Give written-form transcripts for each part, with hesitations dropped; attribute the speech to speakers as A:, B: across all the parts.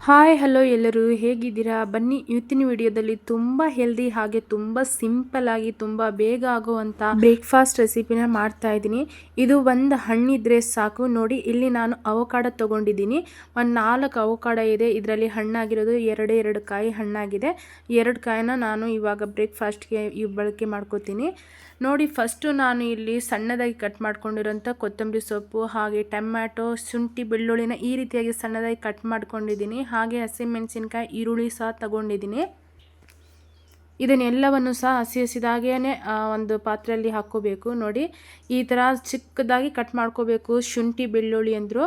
A: Hi hello ಎಲ್ಲರೂ ಹೇಗಿದ್ದೀರಾ? ಬನ್ನಿ ಇವತ್ತಿನ ವಿಡಿಯೋದಲ್ಲಿ ತುಂಬ ಹೆಲ್ದಿ ಹಾಗೆ ತುಂಬ ಸಿಂಪಲ್ ಆಗಿ ತುಂಬ ಬೇಗ ಆಗುವಂಥ ಬ್ರೇಕ್ಫಾಸ್ಟ್ ರೆಸಿಪಿನ ಮಾಡ್ತಾ ಇದ್ದೀನಿ. ಇದು ಒಂದು ಹಣ್ಣಿದ್ರೆ ಸಾಕು. ನೋಡಿ ಇಲ್ಲಿ ನಾನು ಅವಕಾಡೋ ತೊಗೊಂಡಿದ್ದೀನಿ. ಒಂದು 4 ಅವಕಾಡೋ ಇದೆ. ಇದರಲ್ಲಿ ಹಣ್ಣಾಗಿರೋದು ಎರಡು ಕಾಯಿ ಹಣ್ಣಾಗಿದೆ. 2 ಕಾಯಿನ ನಾನು ಇವಾಗ ಬ್ರೇಕ್ಫಾಸ್ಟ್ಗೆ ಬಳಕೆ ಮಾಡ್ಕೋತೀನಿ. ನೋಡಿ ಫಸ್ಟು ನಾನು ಇಲ್ಲಿ ಸಣ್ಣದಾಗಿ ಕಟ್ ಮಾಡ್ಕೊಂಡಿರೋಂಥ ಕೊತ್ತಂಬರಿ ಸೊಪ್ಪು ಹಾಗೆ ಟೊಮ್ಯಾಟೊ ಶುಂಠಿ ಬೆಳ್ಳುಳ್ಳಿನ ಈ ರೀತಿಯಾಗಿ ಸಣ್ಣದಾಗಿ ಕಟ್ ಮಾಡ್ಕೊಂಡಿದ್ದೀನಿ. ಹಾಗೆ ಹಸಿಮೆಣಸಿನ್ಕಾಯಿ ಈರುಳ್ಳಿ ಸಹ ತಗೊಂಡಿದ್ದೀನಿ. ಇದನ್ನೆಲ್ಲವನ್ನು ಸಹ ಹಸಿದಾಗೇ ಒಂದು ಪಾತ್ರೆಯಲ್ಲಿ ಹಾಕ್ಕೋಬೇಕು. ನೋಡಿ ಈ ಥರ ಚಿಕ್ಕದಾಗಿ ಕಟ್ ಮಾಡ್ಕೋಬೇಕು ಶುಂಠಿ ಬೆಳ್ಳುಳ್ಳಿ ಅಂದರು.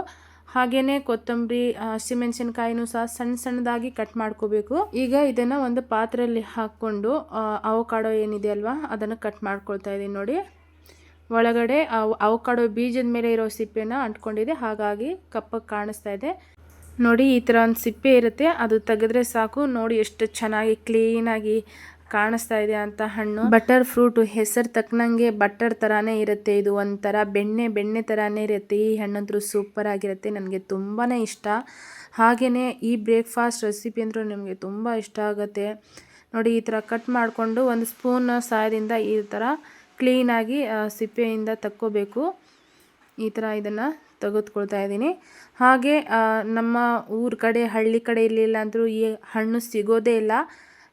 A: ಹಾಗೆಯೇ ಕೊತ್ತಂಬರಿ ಹಸಿಮೆಣಸಿನ್ಕಾಯಿನೂ ಸಹ ಸಣ್ಣದಾಗಿ ಕಟ್ ಮಾಡ್ಕೋಬೇಕು. ಈಗ ಇದನ್ನು ಒಂದು ಪಾತ್ರೆಯಲ್ಲಿ ಹಾಕ್ಕೊಂಡು ಅವಕಾಡೋ ಏನಿದೆ ಅಲ್ವಾ ಅದನ್ನು ಕಟ್ ಮಾಡ್ಕೊಳ್ತಾ ಇದ್ದೀನಿ. ನೋಡಿ ಒಳಗಡೆ ಅವಕಾಡೋ ಬೀಜದ ಮೇಲೆ ಇರೋ ಸಿಪ್ಪೆನ ಅಂಟ್ಕೊಂಡಿದೆ, ಹಾಗಾಗಿ ಕಪ್ಪಾಗಿ ಕಾಣಿಸ್ತಾ ಇದೆ. ನೋಡಿ ಈ ಥರ ಒಂದು ಸಿಪ್ಪೆ ಇರುತ್ತೆ, ಅದು ತೆಗೆದ್ರೆ ಸಾಕು. ನೋಡಿ ಎಷ್ಟು ಚೆನ್ನಾಗಿ ಕ್ಲೀನಾಗಿ ಕಾಣಿಸ್ತಾ ಇದೆ ಅಂತ ಹಣ್ಣು. ಬಟರ್ ಫ್ರೂಟು ಹೆಸರು ತಕ್ಕನಂಗೆ ಬಟರ್ ಥರಾನೇ ಇರುತ್ತೆ. ಇದು ಒಂಥರ ಬೆಣ್ಣೆ ಥರಾನೇ ಇರುತ್ತೆ. ಈ ಹಣ್ಣಂತೂ ಸೂಪರ್ ಆಗಿರುತ್ತೆ, ನನಗೆ ತುಂಬಾ ಇಷ್ಟ. ಹಾಗೆಯೇ ಈ ಬ್ರೇಕ್ಫಾಸ್ಟ್ ರೆಸಿಪಿ ಅಂದರೂ ನಿಮಗೆ ತುಂಬ ಇಷ್ಟ ಆಗುತ್ತೆ. ನೋಡಿ ಈ ಥರ ಕಟ್ ಮಾಡಿಕೊಂಡು ಒಂದು ಸ್ಪೂನ್ ಸಹಾಯದಿಂದ ಈ ಥರ ಕ್ಲೀನಾಗಿ ಸಿಪ್ಪೆಯಿಂದ ತಕ್ಕೋಬೇಕು. ಈ ಥರ ಇದನ್ನು ತೆಗೆದುಕೊಳ್ತಾ ಇದ್ದೀನಿ. ಹಾಗೆ ನಮ್ಮ ಊರ ಕಡೆ ಹಳ್ಳಿ ಕಡೆ ಇರಲಿಲ್ಲ ಅಂದರೂ ಈ ಹಣ್ಣು ಸಿಗೋದೇ ಇಲ್ಲ.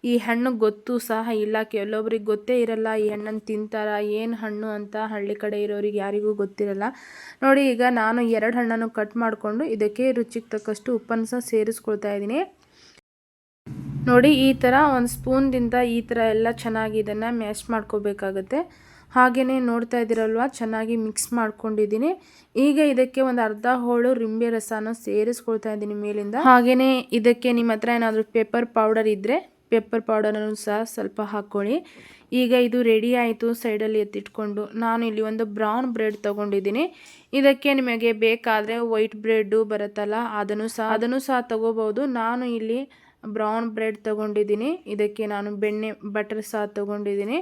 A: ಈ ಹಣ್ಣು ಗೊತ್ತು ಸಹ ಇಲ್ಲ, ಕೆಲವೊಬ್ರಿಗೆ ಗೊತ್ತೇ ಇರಲ್ಲ ಈ ಹಣ್ಣನ್ನು ತಿಂತಾರ ಏನು ಹಣ್ಣು ಅಂತ. ಹಳ್ಳಿ ಕಡೆ ಇರೋರಿಗೆ ಯಾರಿಗೂ ಗೊತ್ತಿರಲ್ಲ. ನೋಡಿ ಈಗ ನಾನು 2 ಹಣ್ಣನ್ನು ಕಟ್ ಮಾಡಿಕೊಂಡು ಇದಕ್ಕೆ ರುಚಿಗೆ ತಕ್ಕಷ್ಟು ಉಪ್ಪನ್ನು ಸಹ ಸೇರಿಸ್ಕೊಳ್ತಾ ಇದ್ದೀನಿ. ನೋಡಿ ಈ ಥರ ಒಂದು ಸ್ಪೂನ್ದಿಂದ ಈ ಥರ ಎಲ್ಲ ಚೆನ್ನಾಗಿ ಇದನ್ನು ಮ್ಯಾಶ್ ಮಾಡ್ಕೋಬೇಕಾಗತ್ತೆ. ಹಾಗೆಯೇ ನೋಡ್ತಾ ಇದ್ದೀರಲ್ವ ಚೆನ್ನಾಗಿ ಮಿಕ್ಸ್ ಮಾಡ್ಕೊಂಡಿದ್ದೀನಿ. ಈಗ ಇದಕ್ಕೆ ಒಂದು ಅರ್ಧ ಹೋಳು ಲಿಂಬೆ ರಸನ ಸೇರಿಸ್ಕೊಳ್ತಾ ಇದ್ದೀನಿ ಮೇಲಿಂದ. ಹಾಗೆಯೇ ಇದಕ್ಕೆ ನಿಮ್ಮ ಹತ್ರ ಏನಾದರೂ ಪೆಪ್ಪರ್ ಪೌಡರ್ ಇದ್ದರೆ ಪೆಪ್ಪರ್ ಪೌಡರನ್ನು ಸಹ ಸ್ವಲ್ಪ ಹಾಕ್ಕೊಳ್ಳಿ. ಈಗ ಇದು ರೆಡಿ ಆಯಿತು. ಸೈಡಲ್ಲಿ ಎತ್ತಿಟ್ಕೊಂಡು ನಾನು ಇಲ್ಲಿ ಒಂದು ಬ್ರೌನ್ ಬ್ರೆಡ್ ತೊಗೊಂಡಿದ್ದೀನಿ. ಇದಕ್ಕೆ ನಿಮಗೆ ಬೇಕಾದರೆ ವೈಟ್ ಬ್ರೆಡ್ಡು ಬರುತ್ತಲ್ಲ ಅದನ್ನು ಸಹ ತೊಗೋಬೋದು. ನಾನು ಇಲ್ಲಿ ಬ್ರೌನ್ ಬ್ರೆಡ್ ತೊಗೊಂಡಿದ್ದೀನಿ. ಇದಕ್ಕೆ ನಾನು ಬಟರ್ ಸಹ ತೊಗೊಂಡಿದ್ದೀನಿ.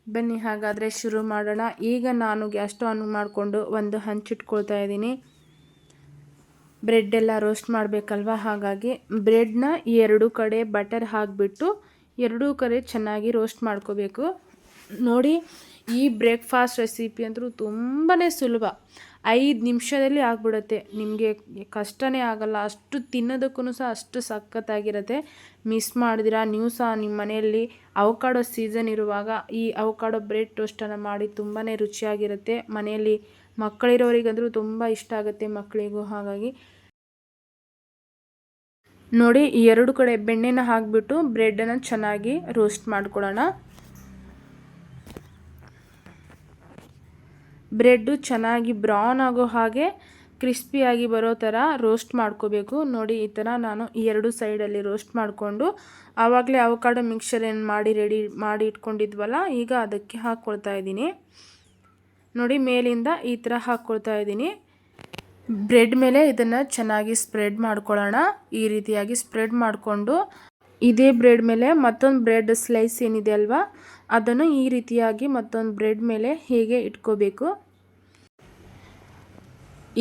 A: ಬನ್ನಿ ಹಾಗಾದರೆ ಶುರು ಮಾಡೋಣ. ಈಗ ನಾನು ಗ್ಯಾಸ್ ಸ್ಟವ್ ಆನ್ ಮಾಡಿಕೊಂಡು ಒಂದು ಹಂಚಿಟ್ಕೊಳ್ತಾ ಇದ್ದೀನಿ. ಬ್ರೆಡ್ಡೆಲ್ಲ ರೋಸ್ಟ್ ಮಾಡಬೇಕಲ್ವ, ಹಾಗಾಗಿ ಬ್ರೆಡ್ನ 2 ಕಡೆ ಬಟರ್ ಹಾಕಿಬಿಟ್ಟು 2 ಕಡೆ ಚೆನ್ನಾಗಿ ರೋಸ್ಟ್ ಮಾಡ್ಕೋಬೇಕು. ನೋಡಿ ಈ ಬ್ರೇಕ್ಫಾಸ್ಟ್ ರೆಸಿಪಿ ಅಂದರೂ ತುಂಬಾ ಸುಲಭ, 5 ನಿಮಿಷದಲ್ಲಿ ಆಗಿಬಿಡುತ್ತೆ. ನಿಮಗೆ ಕಷ್ಟನೇ ಆಗಲ್ಲ, ಅಷ್ಟು ತಿನ್ನೋದಕ್ಕೂ ಸಹ ಅಷ್ಟು ಸಖತ್ತಾಗಿರುತ್ತೆ. ಮಿಸ್ ಮಾಡಿದಿರಾ ನೀವು ಸಹ ನಿಮ್ಮ ಮನೆಯಲ್ಲಿ ಅವಕಾಡೋ ಸೀಸನ್ ಇರುವಾಗ ಈ ಅವಕಾಡೋ ಬ್ರೆಡ್ ಟೋಸ್ಟನ್ನು ಮಾಡಿ ತುಂಬಾ ರುಚಿಯಾಗಿರುತ್ತೆ. ಮನೆಯಲ್ಲಿ ಮಕ್ಕಳಿರೋರಿಗಂದರೂ ತುಂಬ ಇಷ್ಟ ಆಗುತ್ತೆ ಮಕ್ಕಳಿಗೂ. ಹಾಗಾಗಿ ನೋಡಿ 2 ಕಡೆ ಬೆಣ್ಣೆನ ಹಾಕಿಬಿಟ್ಟು ಬ್ರೆಡ್ಡನ್ನು ಚೆನ್ನಾಗಿ ರೋಸ್ಟ್ ಮಾಡ್ಕೊಳ್ಳೋಣ. ಬ್ರೆಡ್ಡು ಚೆನ್ನಾಗಿ ಬ್ರೌನ್ ಆಗೋ ಹಾಗೆ ಕ್ರಿಸ್ಪಿಯಾಗಿ ಬರೋ ಥರ ರೋಸ್ಟ್ ಮಾಡ್ಕೋಬೇಕು. ನೋಡಿ ಈ ಥರ ನಾನು 2 ಸೈಡಲ್ಲಿ ರೋಸ್ಟ್ ಮಾಡಿಕೊಂಡು ಆವಾಗಲೇ ಅವಕಾಡೋ ಮಿಕ್ಸರ್ ಏನು ರೆಡಿ ಮಾಡಿ ಇಟ್ಕೊಂಡಿದ್ವಲ್ಲ, ಈಗ ಅದಕ್ಕೆ ಹಾಕ್ಕೊಳ್ತಾ ಇದ್ದೀನಿ. ನೋಡಿ ಮೇಲಿಂದ ಈ ಥರ ಹಾಕ್ಕೊಳ್ತಾ ಇದ್ದೀನಿ. ಬ್ರೆಡ್ ಮೇಲೆ ಇದನ್ನು ಚೆನ್ನಾಗಿ ಸ್ಪ್ರೆಡ್ ಮಾಡ್ಕೊಳ್ಳೋಣ. ಈ ರೀತಿಯಾಗಿ ಸ್ಪ್ರೆಡ್ ಮಾಡಿಕೊಂಡು ಇದೇ ಬ್ರೆಡ್ ಮೇಲೆ ಮತ್ತೊಂದು ಬ್ರೆಡ್ ಸ್ಲೈಸ್ ಏನಿದೆ ಅಲ್ವಾ ಅದನ್ನು ಈ ರೀತಿಯಾಗಿ ಮತ್ತೊಂದು ಬ್ರೆಡ್ ಮೇಲೆ ಹೀಗೆ ಇಟ್ಕೋಬೇಕು.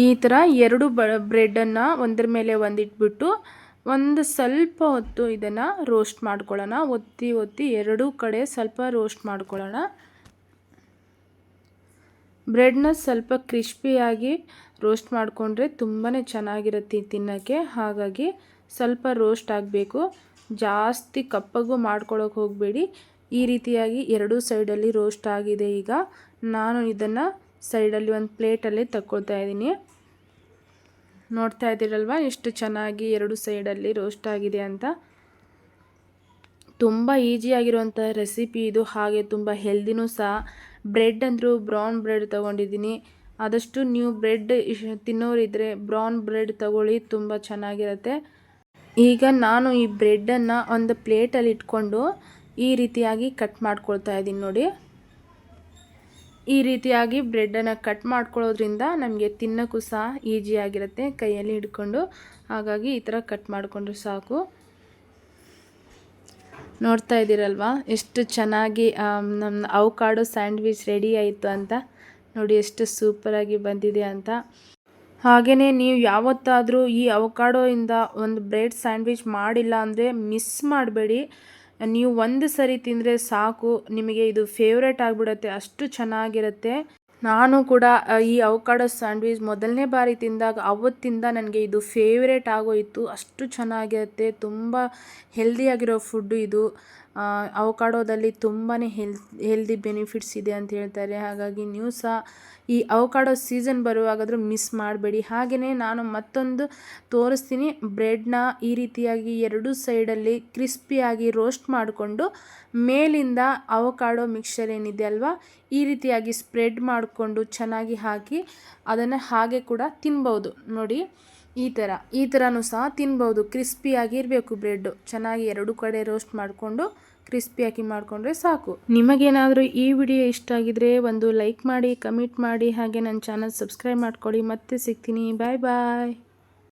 A: ಈ ಥರ 2 ಬ್ರೆಡ್ಡನ್ನು ಒಂದರ ಮೇಲೆ ಒಂದು ಇಟ್ಬಿಟ್ಟು ಒಂದು ಸ್ವಲ್ಪ ಹೊತ್ತು ಇದನ್ನು ರೋಸ್ಟ್ ಮಾಡ್ಕೊಳ್ಳೋಣ. ಒತ್ತಿ 2 ಕಡೆ ಸ್ವಲ್ಪ ರೋಸ್ಟ್ ಮಾಡ್ಕೊಳ್ಳೋಣ. ಬ್ರೆಡ್ನ ಸ್ವಲ್ಪ ಕ್ರಿಸ್ಪಿಯಾಗಿ ರೋಸ್ಟ್ ಮಾಡಿಕೊಂಡ್ರೆ ತುಂಬಾ ಚೆನ್ನಾಗಿರುತ್ತೆ ತಿನ್ನೋಕ್ಕೆ. ಹಾಗಾಗಿ ಸ್ವಲ್ಪ ರೋಸ್ಟ್ ಆಗಬೇಕು, ಜಾಸ್ತಿ ಕಪ್ಪಗೂ ಮಾಡ್ಕೊಳ್ಳೋಕೆ ಹೋಗಬೇಡಿ. ಈ ರೀತಿಯಾಗಿ 2 ಸೈಡಲ್ಲಿ ರೋಸ್ಟ್ ಆಗಿದೆ. ಈಗ ನಾನು ಇದನ್ನು ಸೈಡಲ್ಲಿ ಒಂದು ಪ್ಲೇಟಲ್ಲಿ ತಗೊಳ್ತಾ ಇದ್ದೀನಿ. ನೋಡ್ತಾ ಇದ್ದೀರಲ್ವ ಎಷ್ಟು ಚೆನ್ನಾಗಿ 2 ಸೈಡಲ್ಲಿ ರೋಸ್ಟ್ ಆಗಿದೆ ಅಂತ. ತುಂಬ ಈಸಿಯಾಗಿರುವಂಥ ರೆಸಿಪಿ ಇದು, ಹಾಗೆ ತುಂಬ ಹೆಲ್ದಿನೂ ಸಹ. ಬ್ರೆಡ್ ಅಂದರೂ ಬ್ರೌನ್ ಬ್ರೆಡ್ ತೊಗೊಂಡಿದ್ದೀನಿ. ಆದಷ್ಟು ನೀವು ಬ್ರೆಡ್ ತಿನ್ನೋರಿದ್ದರೆ ಬ್ರೌನ್ ಬ್ರೆಡ್ ತೊಗೊಳ್ಳಿ, ತುಂಬ ಚೆನ್ನಾಗಿರುತ್ತೆ. ಈಗ ನಾನು ಈ ಬ್ರೆಡ್ಡನ್ನು ಒಂದು ಪ್ಲೇಟಲ್ಲಿ ಇಟ್ಕೊಂಡು ಈ ರೀತಿಯಾಗಿ ಕಟ್ ಮಾಡ್ಕೊಳ್ತಾ ಇದ್ದೀನಿ. ನೋಡಿ ಈ ರೀತಿಯಾಗಿ ಬ್ರೆಡ್ಡನ್ನು ಕಟ್ ಮಾಡ್ಕೊಳ್ಳೋದ್ರಿಂದ ನಮಗೆ ತಿನ್ನೋಕ್ಕೂ ಸಹ ಈಸಿಯಾಗಿರುತ್ತೆ ಕೈಯಲ್ಲಿ ಹಿಡ್ಕೊಂಡು. ಹಾಗಾಗಿ ಈ ಥರ ಕಟ್ ಮಾಡಿಕೊಂಡ್ರೆ ಸಾಕು. ನೋಡ್ತಾ ಇದ್ದೀರಲ್ವಾ ಎಷ್ಟು ಚೆನ್ನಾಗಿ ನಮ್ಮ ಅವಕಾಡೋ ಸ್ಯಾಂಡ್ವಿಚ್ ರೆಡಿ ಆಯಿತು ಅಂತ. ನೋಡಿ ಎಷ್ಟು ಸೂಪರಾಗಿ ಬಂದಿದೆ ಅಂತ. ಹಾಗೆಯೇ ನೀವು ಯಾವತ್ತಾದರೂ ಈ ಅವಕಾಡೋಯಿಂದ ಒಂದು ಬ್ರೆಡ್ ಸ್ಯಾಂಡ್ವಿಚ್ ಮಾಡಿಲ್ಲ ಅಂದರೆ ಮಿಸ್ ಮಾಡಬೇಡಿ. ನೀವು ಒಂದು ಸರಿ ತಿಂದರೆ ಸಾಕು, ನಿಮಗೆ ಇದು ಫೇವ್ರೇಟ್ ಆಗಿಬಿಡುತ್ತೆ, ಅಷ್ಟು ಚೆನ್ನಾಗಿರುತ್ತೆ. ನಾನು ಕೂಡ ಈ ಅವಕಾಡೋ ಸ್ಯಾಂಡ್ವಿಚ್ ಮೊದಲನೇ ಬಾರಿ ತಿಂದಾಗ ಅವತ್ತಿಂದ ನನಗೆ ಇದು ಫೇವ್ರೇಟ್ ಆಗೋಯಿತು. ಅಷ್ಟು ಚೆನ್ನಾಗಿರುತ್ತೆ, ತುಂಬ ಹೆಲ್ದಿಯಾಗಿರೋ ಫುಡ್ಡು ಇದು. ಅವಕಾಡೋದಲ್ಲಿ ತುಂಬಾ ಹೆಲ್ದಿ ಬೆನಿಫಿಟ್ಸ್ ಇದೆ ಅಂತ ಹೇಳ್ತಾರೆ. ಹಾಗಾಗಿ ನೀವು ಸಹ ಈ ಅವಕಾಡೋ ಸೀಸನ್ ಬರುವಾಗಾದರೂ ಮಿಸ್ ಮಾಡಬೇಡಿ. ಹಾಗೆಯೇ ನಾನು ಮತ್ತೊಂದು ತೋರಿಸ್ತೀನಿ. ಬ್ರೆಡ್ನ ಈ ರೀತಿಯಾಗಿ ಎರಡೂ ಸೈಡಲ್ಲಿ ಕ್ರಿಸ್ಪಿಯಾಗಿ ರೋಸ್ಟ್ ಮಾಡಿಕೊಂಡು ಮೇಲಿಂದ ಅವಕಾಡೋ ಮಿಕ್ಸ್ಚರ್ ಏನಿದೆ ಅಲ್ವಾ, ಈ ರೀತಿಯಾಗಿ ಸ್ಪ್ರೆಡ್ ಮಾಡಿಕೊಂಡು ಚೆನ್ನಾಗಿ ಹಾಕಿ ಅದನ್ನು ಹಾಗೆ ಕೂಡ ತಿನ್ಬೋದು. ನೋಡಿ, ಈ ಥರನೂ ಸಹ ತಿನ್ಬೋದು. ಕ್ರಿಸ್ಪಿಯಾಗಿ ಇರಬೇಕು ಬ್ರೆಡ್ಡು. ಚೆನ್ನಾಗಿ ಎರಡು ಕಡೆ ರೋಸ್ಟ್ ಮಾಡಿಕೊಂಡು ಕ್ರಿಸ್ಪಿಯಾಗಿ ಮಾಡಿಕೊಂಡ್ರೆ ಸಾಕು. ನಿಮಗೇನಾದರೂ ಈ ವಿಡಿಯೋ ಇಷ್ಟ ಆಗಿದ್ರೆ ಒಂದು ಲೈಕ್ ಮಾಡಿ, ಕಮೆಂಟ್ ಮಾಡಿ, ಹಾಗೆ ನನ್ನ ಚಾನಲ್ ಸಬ್ಸ್ಕ್ರೈಬ್ ಮಾಡ್ಕೊಳ್ಳಿ. ಮತ್ತೆ ಸಿಗ್ತೀನಿ. ಬಾಯ್ ಬಾಯ್.